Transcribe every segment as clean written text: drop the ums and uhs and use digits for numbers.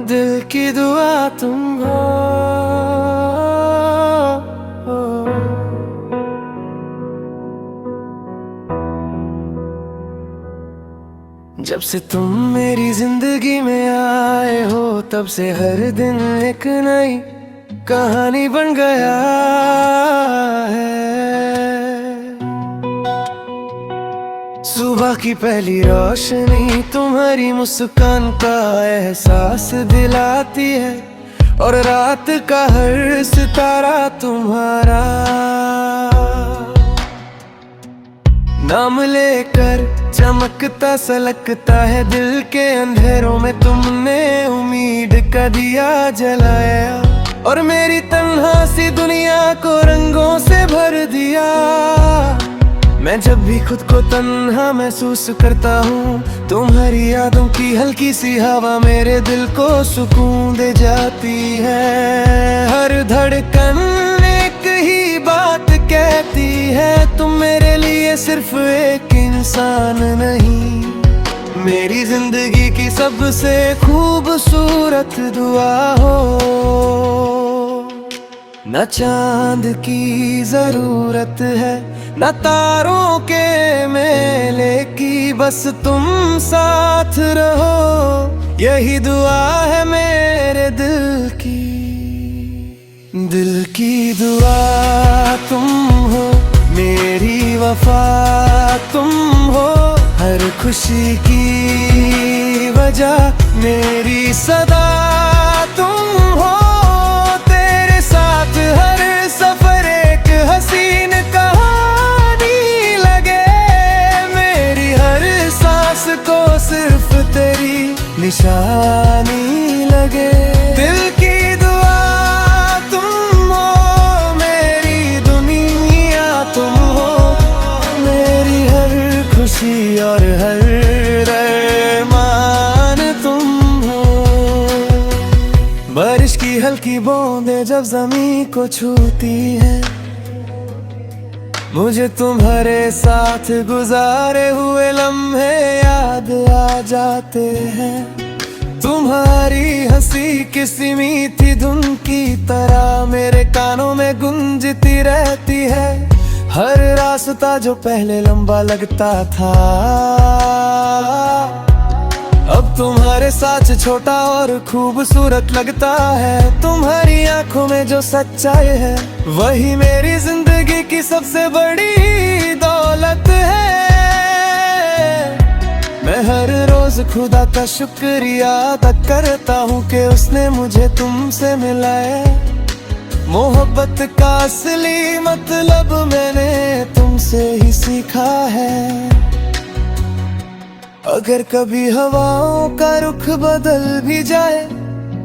दिल की दुआ तुम हो। जब से तुम मेरी जिंदगी में आए हो, तब से हर दिन एक नई कहानी बन गया है। सुबह की पहली रोशनी तुम्हारी मुस्कान का एहसास दिलाती है, और रात का हर सितारा तुम्हारा नाम लेकर चमकता सा लगता है। दिल के अंधेरों में तुमने उम्मीद का दिया जलाया, और मेरी तन्हा सी दुनिया को रंगों से भर दिया। मैं जब भी खुद को तन्हा महसूस करता हूँ, तुम्हारी यादों की हल्की सी हवा मेरे दिल को सुकून दे जाती है। हर धड़कन एक ही बात कहती है, तुम मेरे लिए सिर्फ एक इंसान नहीं, मेरी जिंदगी की सबसे खूबसूरत दुआ हो। न चांद की जरूरत है, न तारों के मेले की, बस तुम साथ रहो, यही दुआ है मेरे दिल की। दिल की दुआ तुम हो, मेरी वफा तुम हो, हर खुशी की वजह मेरी सदा तुम हो। तेरे साथ हर सफर एक हसीन कहानी लगे, मेरी हर सांस को सिर्फ तेरी निशानी लगे। दिल की दुआ तुम हो, मेरी दुनिया तुम हो, मेरी हर खुशी और हर अरमान तुम हो। बारिश की हल्की बूंदें जब जमीन को छूती है, मुझे तुम्हारे साथ गुजारे हुए लम्हे याद आ जाते हैं। तुम्हारी हंसी किसी मीठी धुन की तरह मेरे कानों में गूंजती रहती है। हर रास्ता जो पहले लंबा लगता था, अब तुम्हारे साथ छोटा और खूबसूरत लगता है। तुम्हारी आंखों में जो सच्चाई है, वही मेरी जिंदगी की सबसे बड़ी दौलत है। मैं हर रोज खुदा का शुक्रिया अदा करता हूँ कि उसने मुझे तुमसे मिलाया। मोहब्बत का असली मतलब मैंने तुमसे ही सीखा है। अगर कभी हवाओं का रुख बदल भी जाए,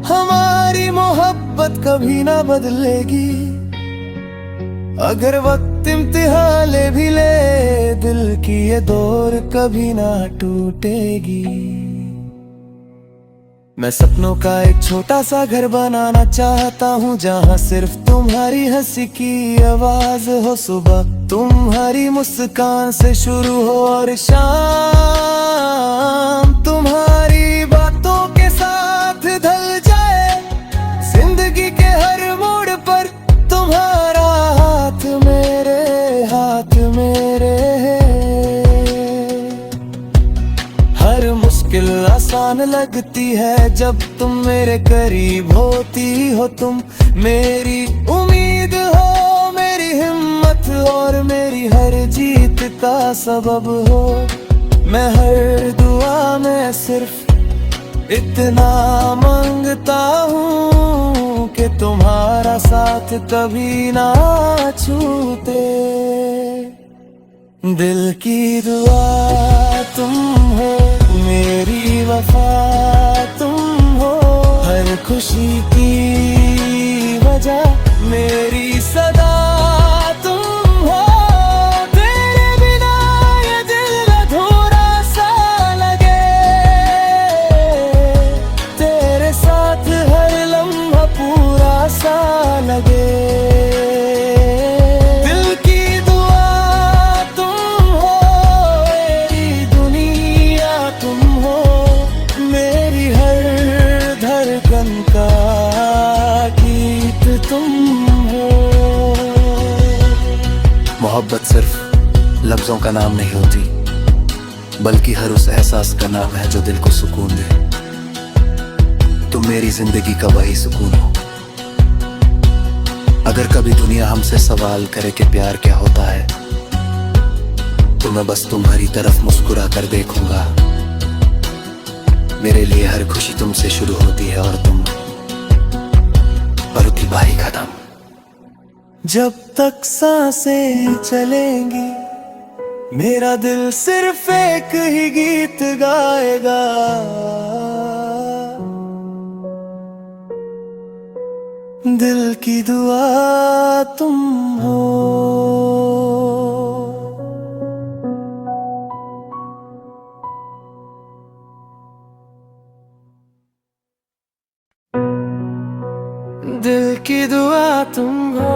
हमारी मोहब्बत कभी ना बदलेगी। अगर वक्त इम्तिहान ले भी ले, दिल की ये डोर कभी ना टूटेगी। मैं सपनों का एक छोटा सा घर बनाना चाहता हूँ, जहाँ सिर्फ तुम्हारी हंसी की आवाज हो। सुबह तुम्हारी मुस्कान से शुरू हो और शाम तुम्हारी बातों के साथ ढल जाए। जिंदगी के हर मोड़ पर तुम्हारा हाथ मेरे हर मुश्किल आसान लगती है जब तुम मेरे करीब होती हो। तुम मेरी उम्मीद हो, मेरी हिम्मत और मेरी हर जीत का सबब हो। मैं हर दुआ में सिर्फ इतना मांगता हूँ कि तुम्हारा साथ कभी ना छूटे। दिल की दुआ तुम हो, मेरी वफा तुम हो, हर खुशी की वजह मेरी सदा तुम हो। तेरे बिना ये दिल अधूरा सा लगे, तेरे साथ हर लम्हा पूरा सा लगे। दिल की दुआ तुम हो, मेरी दुनिया तुम हो, मेरी हर धड़कन मन का गीत तुम हो। मोहब्बत सिर्फ लफ्जों का नाम नहीं होती, बल्कि हर उस एहसास का नाम है जो दिल को सुकून दे। तुम मेरी जिंदगी का वही सुकून हो। अगर कभी दुनिया हमसे सवाल करे कि प्यार क्या होता है, तो मैं बस तुम्हारी तरफ मुस्कुरा कर देखूंगा। मेरे लिए हर खुशी तुमसे शुरू होती है और तुम पर होती बारी खत्म। जब तक सांसें चलेंगी मेरा दिल सिर्फ एक ही गीत गाएगा। दिल की दुआ तुम हो। दिल की दुआ तुम हो।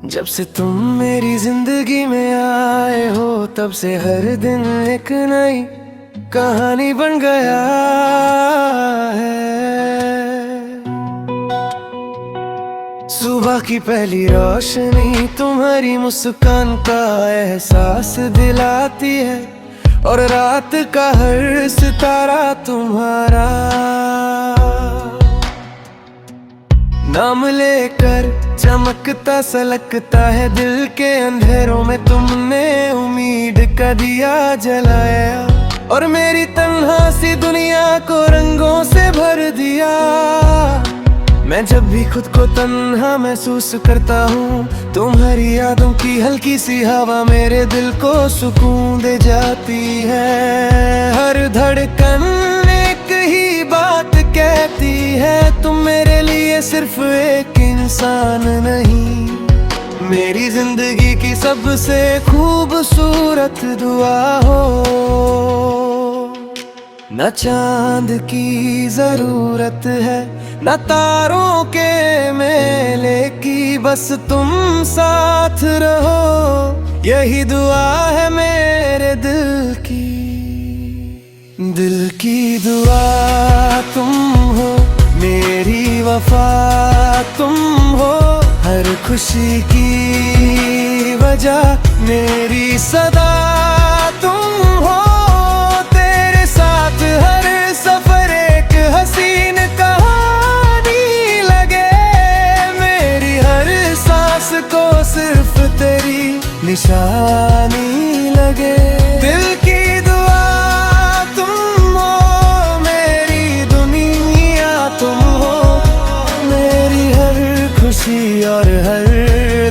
जब से तुम मेरी जिंदगी में आए हो, तब से हर दिन एक नई कहानी बन गया है। सुबह की पहली रोशनी तुम्हारी मुस्कान का एहसास दिलाती है, और रात का हर सितारा तुम्हारा नाम लेकर चमकता सा लगता है। दिल के अंधेरों में तुमने उम्मीद का दिया जलाया, और मेरी तन्हा सी दुनिया को रंगों से भर दिया। मैं जब भी खुद को तन्हा महसूस करता हूँ, तुम्हारी यादों की हल्की सी हवा मेरे दिल को सुकून दे जाती है। हर धड़कन एक ही बात कहती है, तुम मेरे लिए सिर्फ एक इंसान नहीं, मेरी जिंदगी की सबसे खूबसूरत दुआ हो। न चांद की जरूरत है, न तारों के मेले की, बस तुम साथ रहो, यही दुआ है मेरे दिल की। दिल की दुआ तुम हो, मेरी वफा तुम हो, हर खुशी की वजह मेरी सदा तुम हो। तेरे साथ हर सफर एक हसीन कहानी लगे, मेरी हर सांस को सिर्फ तेरी निशानी लगे। दिल की दुआ तुम हो, मेरी दुनिया तुम हो, मेरी हर खुशी और हर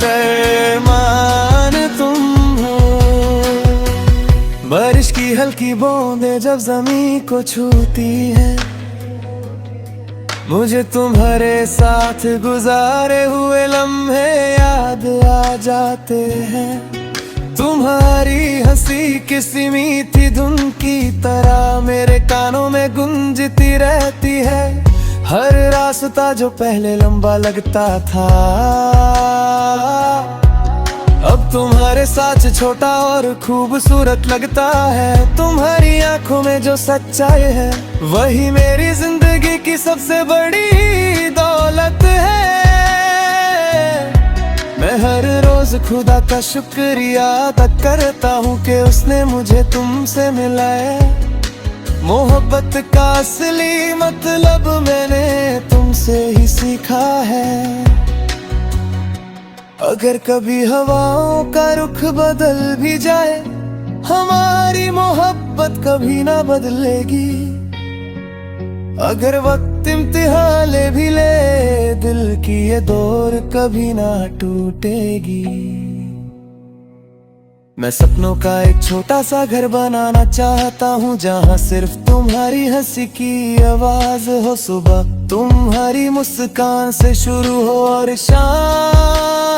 रहमान तुम हो। बारिश की हल्की बूंदें जब जमीन को छूती है, मुझे तुम्हारे साथ गुजारे हुए लम्हे याद आ जाते हैं। तुम्हारी हंसी किसी मीठी धुन की तरह मेरे कानों में गूंजती रहती है। हर रास्ता जो पहले लंबा लगता था, अब तुम्हारे साथ छोटा और खूबसूरत लगता है। तुम्हारी आंखों में जो सच्चाई है, वही मेरी जिंदगी की सबसे बड़ी दौलत है। मैं हर रोज खुदा का शुक्रिया अदा करता हूँ कि उसने मुझे तुमसे मिलाया। मोहब्बत का असली मतलब मैंने तुमसे ही सीखा है। अगर कभी हवाओं का रुख बदल भी जाए, हमारी मोहब्बत कभी ना बदलेगी। अगर वक्त इम्तिहान ले भी ले, दिल की ये डोर कभी ना टूटेगी। मैं सपनों का एक छोटा सा घर बनाना चाहता हूँ, जहाँ सिर्फ तुम्हारी हंसी की आवाज हो। सुबह तुम्हारी मुस्कान से शुरू हो और शाम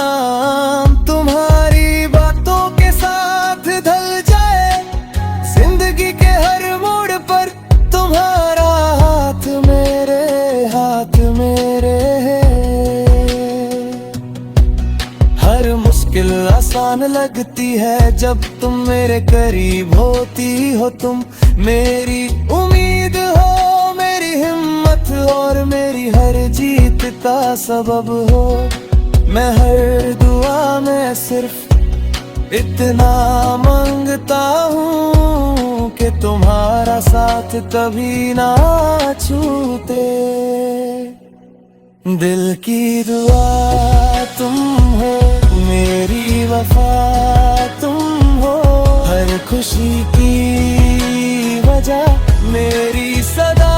तुम्हारी बातों के साथ ढल जाए। जिंदगी के हर मोड़ पर तुम्हारा हाथ मेरे, हर मुस्कान मुश्किल आसान लगती है जब तुम मेरे करीब होती हो। तुम मेरी उम्मीद हो, मेरी हिम्मत और मेरी हर जीत का सबब हो। मैं हर दुआ में सिर्फ इतना मांगता हूँ कि तुम्हारा साथ कभी ना छूटे। दिल की दुआ तुम हो, मेरी वफा तुम हो, हर खुशी की वजह मेरी सदा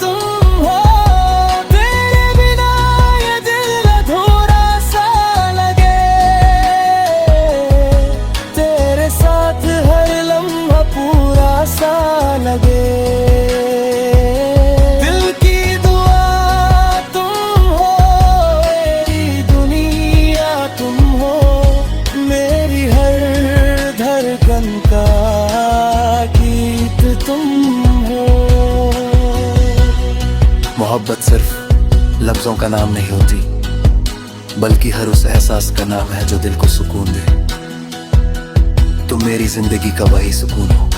तुम हो। तेरे बिना ये दिल अधूरा सा लगे, तेरे साथ हर लम्हा पूरा सा लगे। का गीत तुम हो। मोहब्बत सिर्फ लफ्जों का नाम नहीं होती, बल्कि हर उस एहसास का नाम है जो दिल को सुकून दे। तुम मेरी जिंदगी का वही सुकून हो।